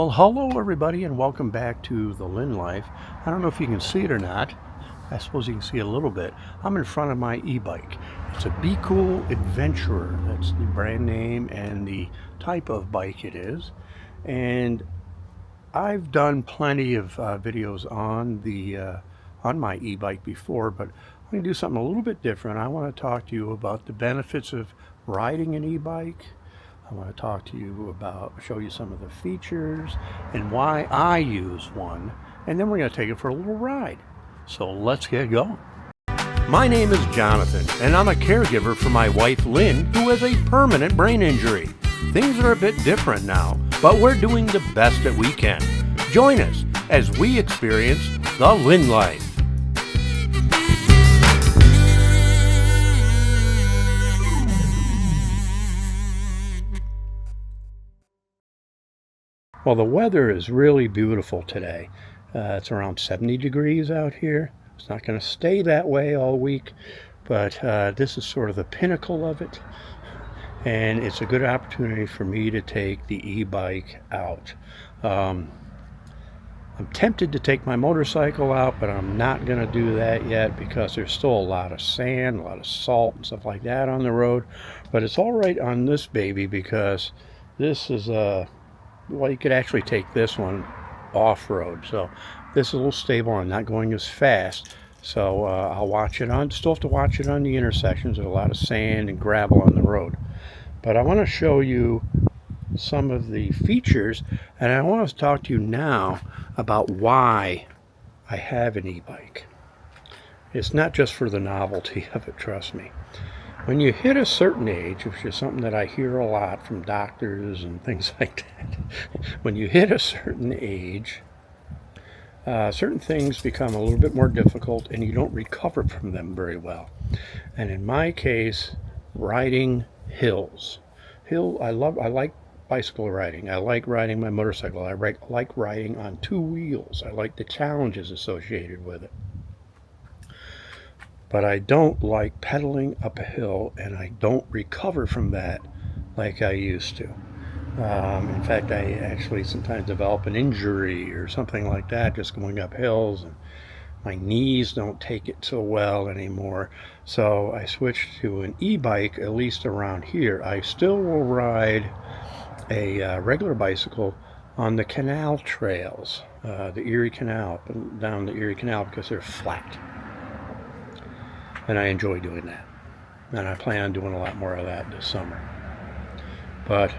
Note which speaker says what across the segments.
Speaker 1: Well, hello everybody and welcome back to the Lynn Life. I don't know if you can see it or not. I suppose you can see a little bit. I'm in front of my e-bike. It's a Be Cool Adventurer. That's the brand name and the type of bike it is. And I've done plenty of videos on my e-bike before, but I'm going to do something a little bit different. I want to talk to you about the benefits of riding an e-bike. I want to talk to you about, show you some of the features and why I use one, and then we're going to take it for a little ride. So let's get going. My name is Jonathan, and I'm a caregiver for my wife Lynn, who has a permanent brain injury. Things are a bit different now, but we're doing the best that we can. Join us as we experience the Lynn Life. Well, the weather is really beautiful today. It's around 70 degrees out here. It's not going to stay that way all week, but this is sort of the pinnacle of it. And it's a good opportunity for me to take the e-bike out. I'm tempted to take my motorcycle out, but I'm not going to do that yet because there's still a lot of sand, a lot of salt and stuff like that on the road. But it's all right on this baby because this is well, you could actually take this one off-road, so this is a little stable. I'm not going as fast, so I'll watch it on. Still have to watch it on the intersections. There's a lot of sand and gravel on the road, but I want to show you some of the features, and I want to talk to you now about why I have an e-bike. It's not just for the novelty of it, trust me. When you hit a certain age, which is something that I hear a lot from doctors and things like that, when you hit a certain age, certain things become a little bit more difficult and you don't recover from them very well. And in my case, riding hills. I like bicycle riding. I like riding my motorcycle. I like riding on two wheels. I like the challenges associated with it. But I don't like pedaling up a hill, and I don't recover from that like I used to. In fact, I actually sometimes develop an injury or something like that just going up hills, and my knees don't take it so well anymore. So I switched to an e-bike, at least around here. I still will ride a regular bicycle on the canal trails, the Erie Canal, up and down the Erie Canal, because they're flat. And I enjoy doing that. And I plan on doing a lot more of that this summer. But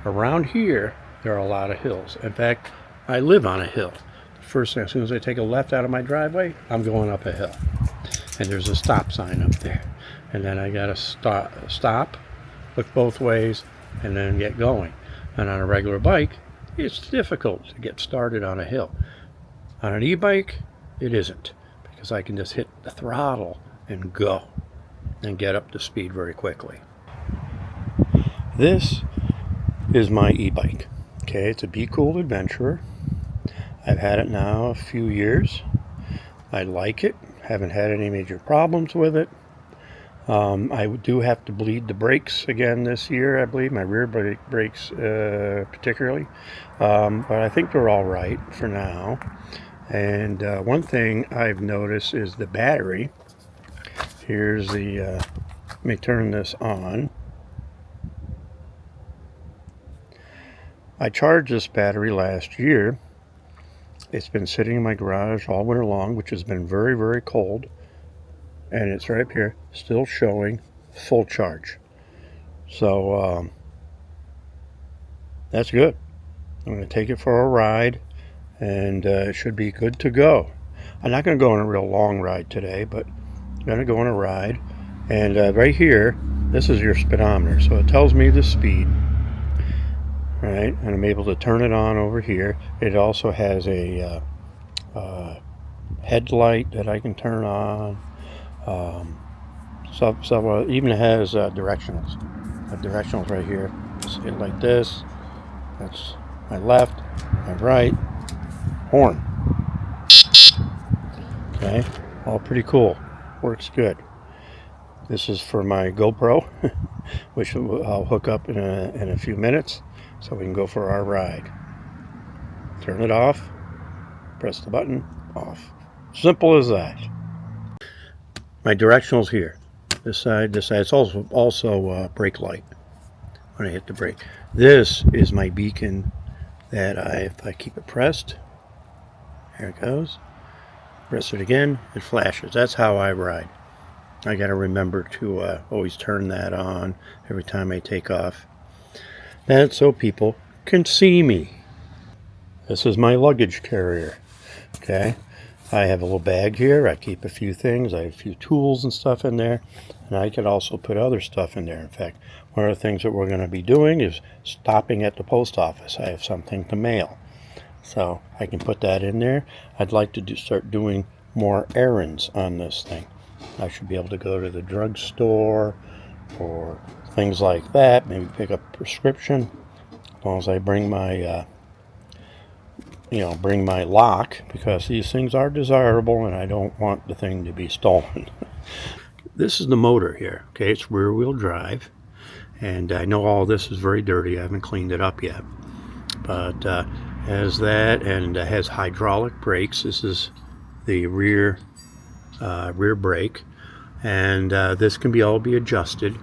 Speaker 1: around here, there are a lot of hills. In fact, I live on a hill. First thing, as soon as I take a left out of my driveway, I'm going up a hill. And there's a stop sign up there. And then I gotta stop, look both ways, and then get going. And on a regular bike, it's difficult to get started on a hill. On an e-bike, it isn't, because I can just hit the throttle and go and get up to speed very quickly. This is my e-bike. Okay, it's a Be Cool Adventurer. I've had it now a few years. I like it. Haven't had any major problems with it. I do have to bleed the brakes again this year, I believe, my rear brakes particularly. But I think they're all right for now. And one thing I've noticed is the battery. Here's the, let me turn this on. I charged this battery last year. It's been sitting in my garage all winter long, which has been very, very cold. And it's right up here, still showing full charge. So that's good. I'm going to take it for a ride, and it should be good to go. I'm not going to go on a real long ride today, but I'm going to go on a ride. And right here, this is your speedometer, so it tells me the speed. Right, and I'm able to turn it on over here. It also has a headlight that I can turn on. Even has directionals. Directionals right here. Just hit like this. That's my left, my right. Horn. Okay, all pretty cool. Works good. This is for my GoPro, which I'll hook up in a few minutes, so we can go for our ride. Turn it off, press the button, off. Simple as that. My directional's here. This side, this side. It's also brake light when I hit the brake. This is my beacon that if I keep it pressed, there it goes. Press it again, it flashes. That's how I ride. I got to remember to always turn that on every time I take off. That's so people can see me. This is my luggage carrier. Okay. I have a little bag here. I keep a few things. I have a few tools and stuff in there. And I could also put other stuff in there. In fact, one of the things that we're going to be doing is stopping at the post office. I have something to mail. So I can put that in there. I'd like to start doing more errands on this thing. I should be able to go to the drugstore or things like that. Maybe pick up a prescription. As long as I bring my bring my lock, because these things are desirable and I don't want the thing to be stolen. This is the motor here. Okay, it's rear wheel drive, and I know all this is very dirty. I haven't cleaned it up yet, but has that, and has hydraulic brakes. This is the rear brake, and this can all be adjusted.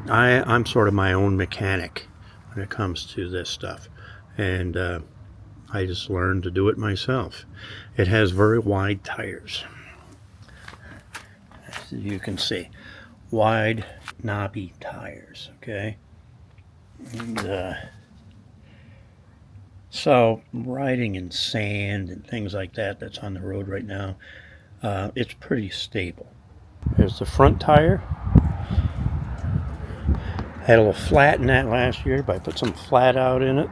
Speaker 1: I'm sort of my own mechanic when it comes to this stuff, and I just learned to do it myself. It has very wide tires, as you can see, wide knobby tires. Okay, and so riding in sand and things like that that's on the road right now, it's pretty stable. Here's the front tire. Had a little flat in that last year, but I put some flat out in it.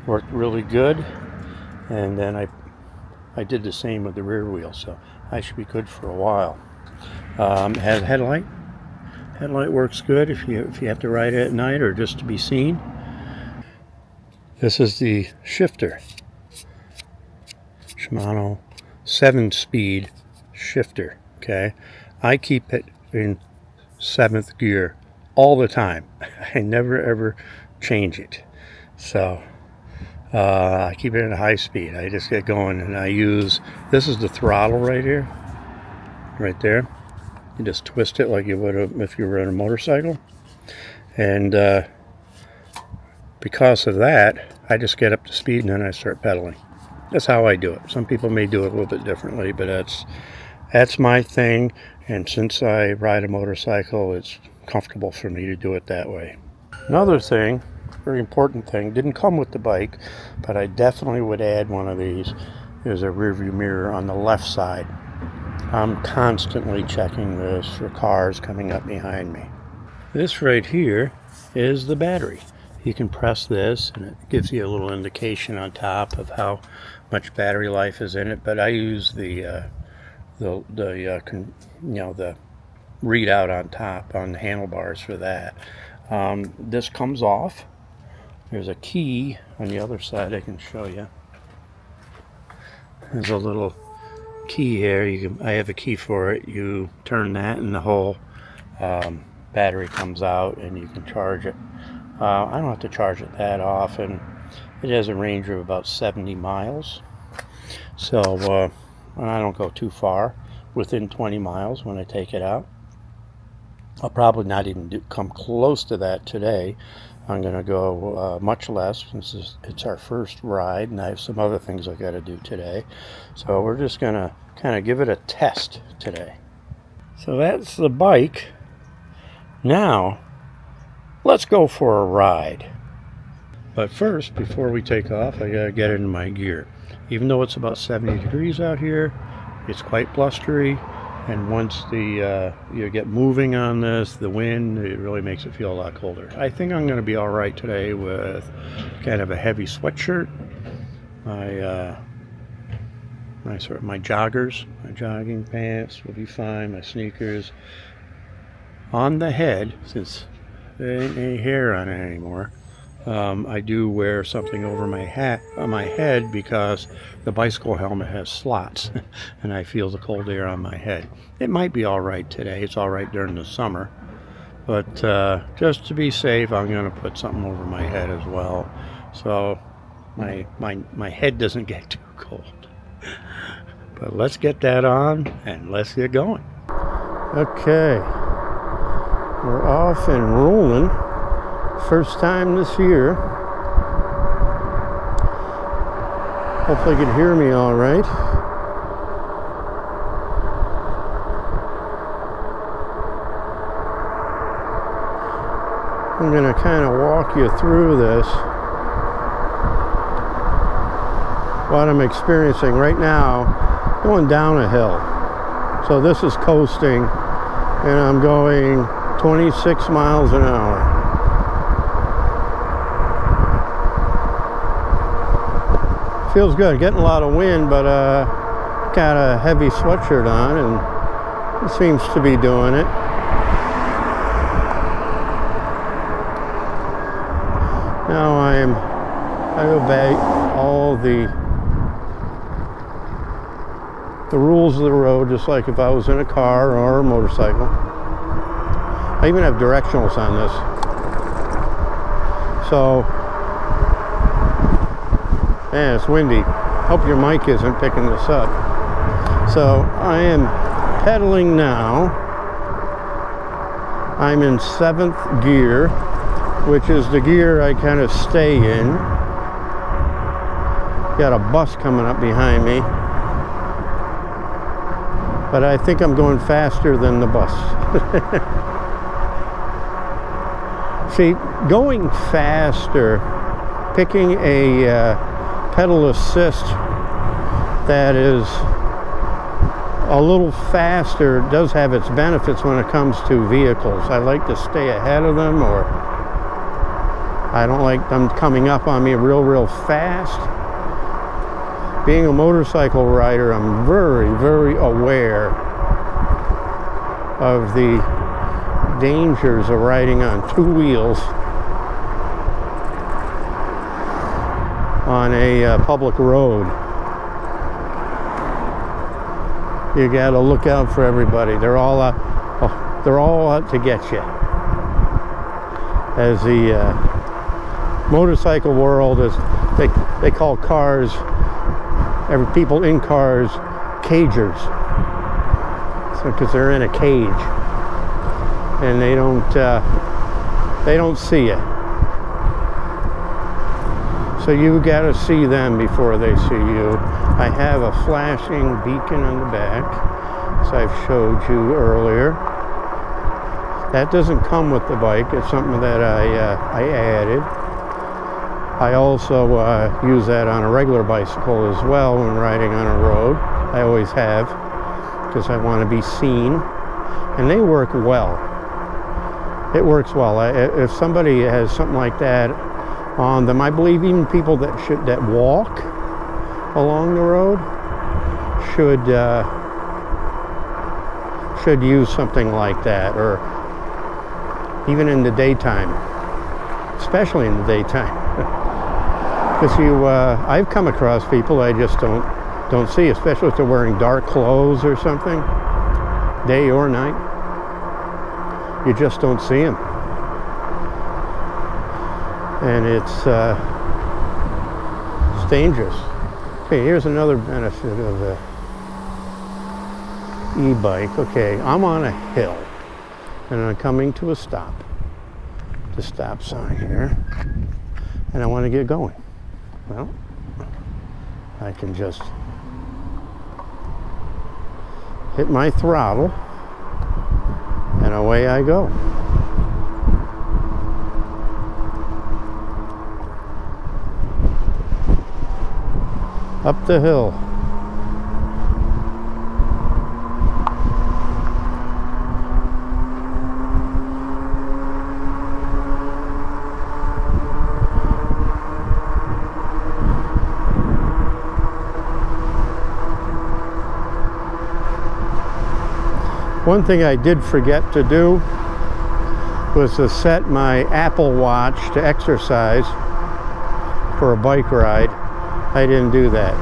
Speaker 1: Worked really good. And then I did the same with the rear wheel, so I should be good for a while. Has a headlight. Headlight works good if you have to ride it at night or just to be seen. This is the shifter. Shimano 7-speed shifter. Okay, I keep it in 7th gear all the time. I never ever change it. So I keep it at a high speed. I just get going, and this is the throttle right here, right there. You just twist it like you would if you were on a motorcycle. And because of that, I just get up to speed and then I start pedaling. That's how I do it. Some people may do it a little bit differently, but that's my thing. And since I ride a motorcycle, it's comfortable for me to do it that way. Another thing, very important thing, didn't come with the bike, but I definitely would add one of these, is a rear view mirror on the left side. I'm constantly checking this for cars coming up behind me. This right here is the battery. You can press this and it gives you a little indication on top of how much battery life is in it, but I use the readout on top on the handlebars for that. This comes off. There's a key on the other side I can show you. There's a little key here. I have a key for it. You turn that and the whole battery comes out and you can charge it. I don't have to charge it that often. It has a range of about 70 miles. So I don't go too far, within 20 miles when I take it out. I'll probably not even come close to that today. I'm going to go much less since it's our first ride, and I have some other things I got to do today. So we're just going to kind of give it a test today. So that's the bike. Now, let's go for a ride. But first, before we take off, I got to get into my gear. Even though it's about 70 degrees out here, it's quite blustery. And once you get moving on this, the wind, it really makes it feel a lot colder. I think I'm going to be all right today with kind of a heavy sweatshirt, my joggers, my jogging pants will be fine, my sneakers. On the head, since there ain't any hair on it anymore, I do wear something over my head because the bicycle helmet has slots and I feel the cold air on my head. It might be all right today. It's all right during the summer, but just to be safe, I'm going to put something over my head as well. So my head doesn't get too cold. But let's get that on and let's get going. Okay, we're off and rolling. First time this year. Hopefully you can hear me all right. I'm going to kind of walk you through this. What I'm experiencing right now, going down a hill. So this is coasting, and I'm going 26 miles an hour. Feels good, getting a lot of wind, but got a heavy sweatshirt on, and it seems to be doing it. Now I obey all the rules of the road, just like if I was in a car or a motorcycle. I even have directionals on this. So, yeah, it's windy. Hope your mic isn't picking this up. So I am pedaling now. I'm in 7th gear, which is the gear I kind of stay in. Got a bus coming up behind me, but I think I'm going faster than the bus. See, going faster, picking a pedal assist that is a little faster does have its benefits when it comes to vehicles. I like to stay ahead of them, or I don't like them coming up on me real fast. Being a motorcycle rider, I'm very aware of the dangers of riding on 2 wheels on a public road. You gotta look out for everybody. They're all out to get you. As the motorcycle world is, they call cars, people in cars, cagers. So, because they're in a cage and they don't see you. So you got to see them before they see you. I have a flashing beacon on the back, as I've showed you earlier. That doesn't come with the bike. It's something that I added. I also use that on a regular bicycle as well when riding on a road. I always have, because I want to be seen. And they work well. It works well. If somebody has something like that on them, I believe even people that walk along the road should use something like that, or even in the daytime, especially in the daytime. Because I've come across people I just don't see, especially if they're wearing dark clothes or something, day or night. You just don't see them. And it's dangerous. Okay, here's another benefit of the e-bike. Okay, I'm on a hill and I'm coming to a stop. The stop sign here. And I want to get going. Well, I can just hit my throttle and away I go. Up the hill. One thing I did forget to do was to set my Apple Watch to exercise for a bike ride. I didn't do that.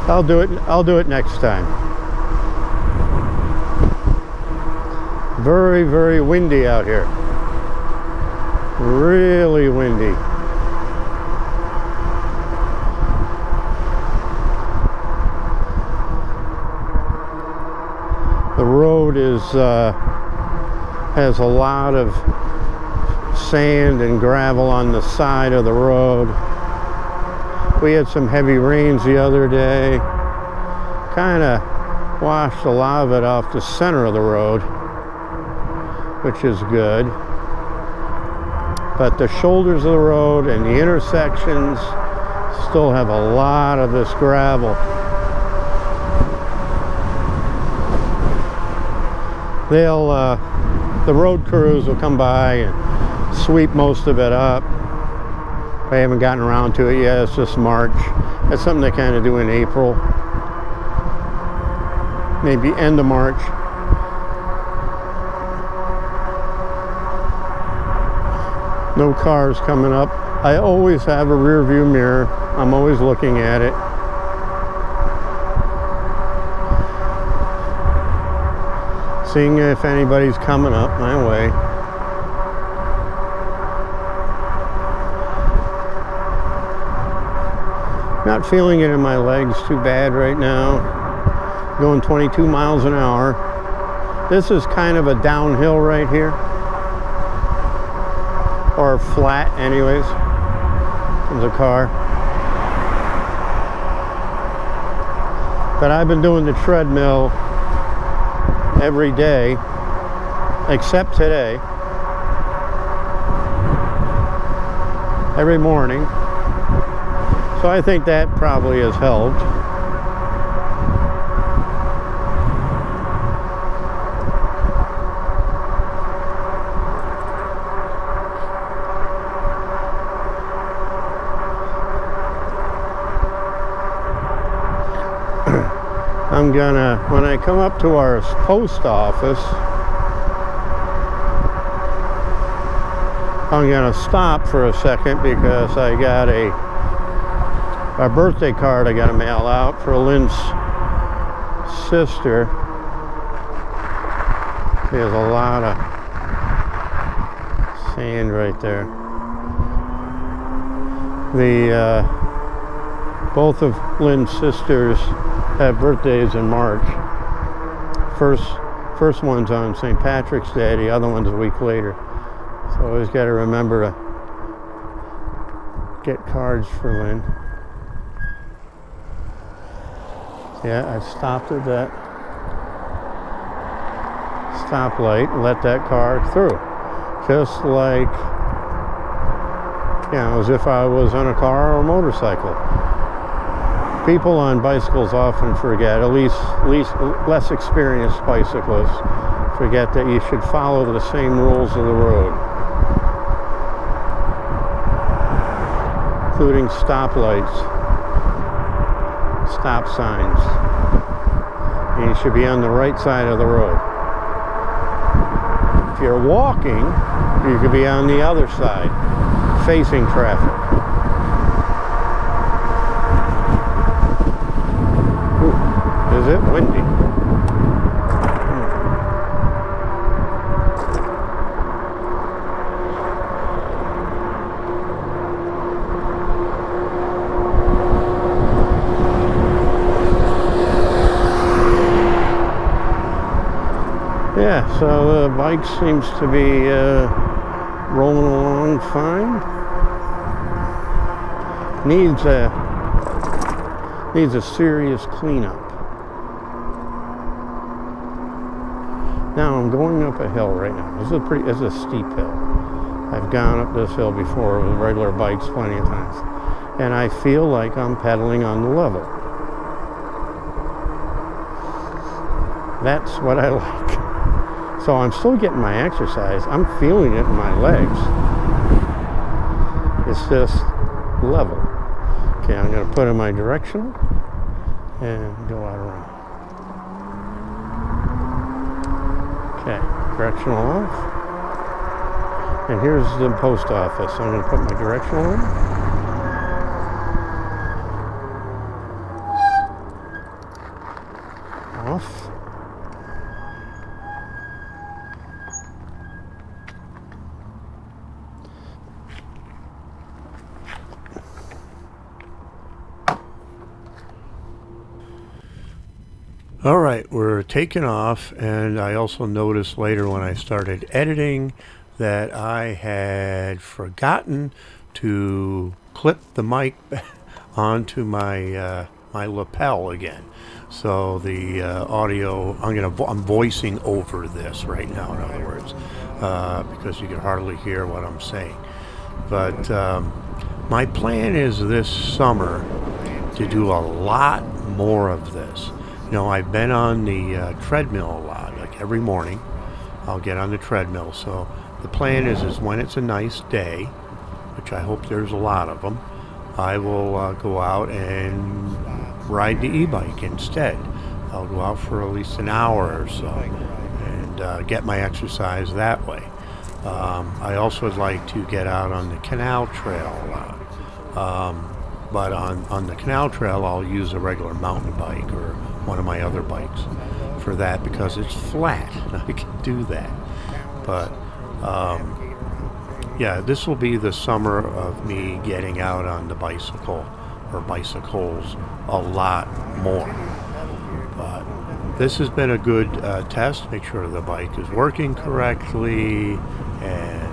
Speaker 1: I'll do it next time. Very, very windy out here. Really windy. The road has a lot of sand and gravel on the side of the road. We had some heavy rains the other day. Kind of washed a lot of it off the center of the road, which is good. But the shoulders of the road and the intersections still have a lot of this gravel. The road crews will come by and sweep most of it up. I haven't gotten around to it yet. It's just March. That's something they kind of do in April. Maybe end of March. No cars coming up. I always have a rear view mirror. I'm always looking at it. Seeing if anybody's coming up my way. Not feeling it in my legs too bad right now. Going 22 miles an hour. This is kind of a downhill right here. Or flat anyways. There's a car. But I've been doing the treadmill every day, except today. Every morning. So I think that probably has helped. I'm gonna, when I come up to our post office, I'm gonna stop for a second because I got a birthday card I gotta mail out for Lynn's sister. There's a lot of sand right there. Both of Lynn's sisters have birthdays in March. First one's on St. Patrick's Day, the other one's a week later. So I always got to remember to get cards for Lynn. Yeah, I stopped at that stoplight and let that car through. Just like, you know, as if I was on a car or a motorcycle. People on bicycles often forget, at least less experienced bicyclists forget that you should follow the same rules of the road, including stoplights, stop signs. And you should be on the right side of the road. If you're walking, you could be on the other side, facing traffic. Is it windy? Yeah, so the bike seems to be rolling along fine. Needs a serious cleanup. Now I'm going up a hill right now. This is a steep hill. I've gone up this hill before with regular bikes plenty of times. And I feel like I'm pedaling on the level. That's what I like. So I'm still getting my exercise. I'm feeling it in my legs. It's just level. Okay, I'm going to put in my directional and go out around. Okay, directional off. And here's the post office. I'm going to put my directional in. Off. All right, we're taking off, and I also noticed later when I started editing that I had forgotten to clip the mic onto my my lapel again. So the audio, I'm voicing over this right now, in other words, because you can hardly hear what I'm saying. But my plan is this summer to do a lot more of this. You know, I've been on the treadmill a lot. Like every morning, I'll get on the treadmill. So the plan is when it's a nice day, which I hope there's a lot of them, I will go out and ride the e-bike instead. I'll go out for at least an hour or so and get my exercise that way. I also would like to get out on the canal trail a lot. But on the canal trail, I'll use a regular mountain bike or one of my other bikes for that because it's flat. I can do that. But yeah, this will be the summer of me getting out on the bicycle or bicycles a lot more. But this has been a good test. Make sure the bike is working correctly, and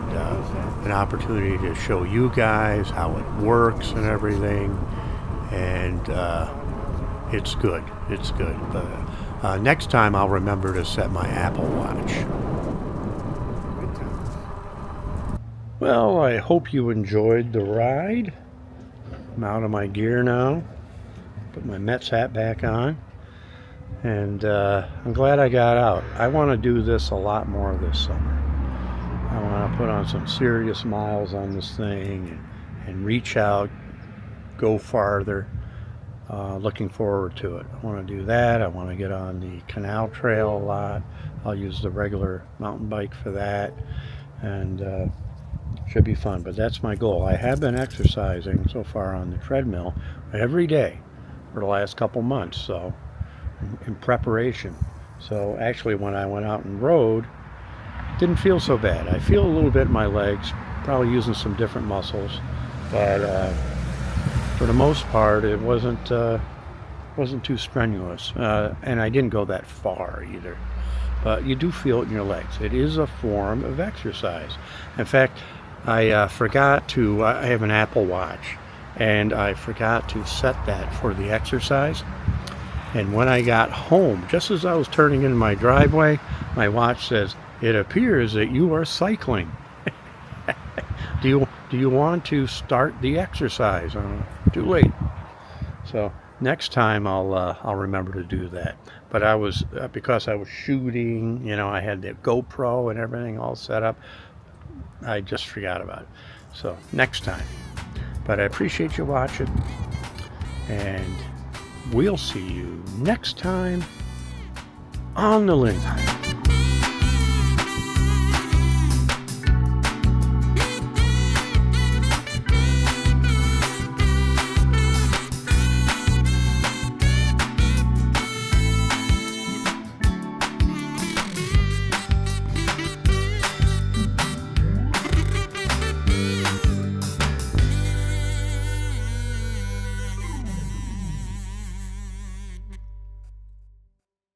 Speaker 1: an opportunity to show you guys how it works and everything. And it's good. It's good. But next time I'll remember to set my Apple Watch. Well, I hope you enjoyed the ride. I'm out of my gear now. Put my Mets hat back on. And I'm glad I got out. I want to do this a lot more this summer. I want to put on some serious miles on this thing and reach out, go farther. Looking forward to it. I want to do that. I want to get on the canal trail a lot. I'll use the regular mountain bike for that. And should be fun, but that's my goal. I have been exercising so far on the treadmill every day for the last couple months, so in preparation. So actually when I went out and rode, didn't feel so bad. I feel a little bit in my legs, probably using some different muscles, but for the most part it wasn't too strenuous, and I didn't go that far either. But you do feel it in your legs. It is a form of exercise. In fact, I forgot to, I have an Apple Watch, and I forgot to set that for the exercise. And when I got home, just as I was turning into my driveway, my watch says, "It appears that you are cycling." Do you want to start the exercise? Too late. So next time I'll remember to do that. But I was because I was shooting, you know, I had the GoPro and everything all set up. I just forgot about it. So next time. But I appreciate you watching, and we'll see you next time on the Lindheim.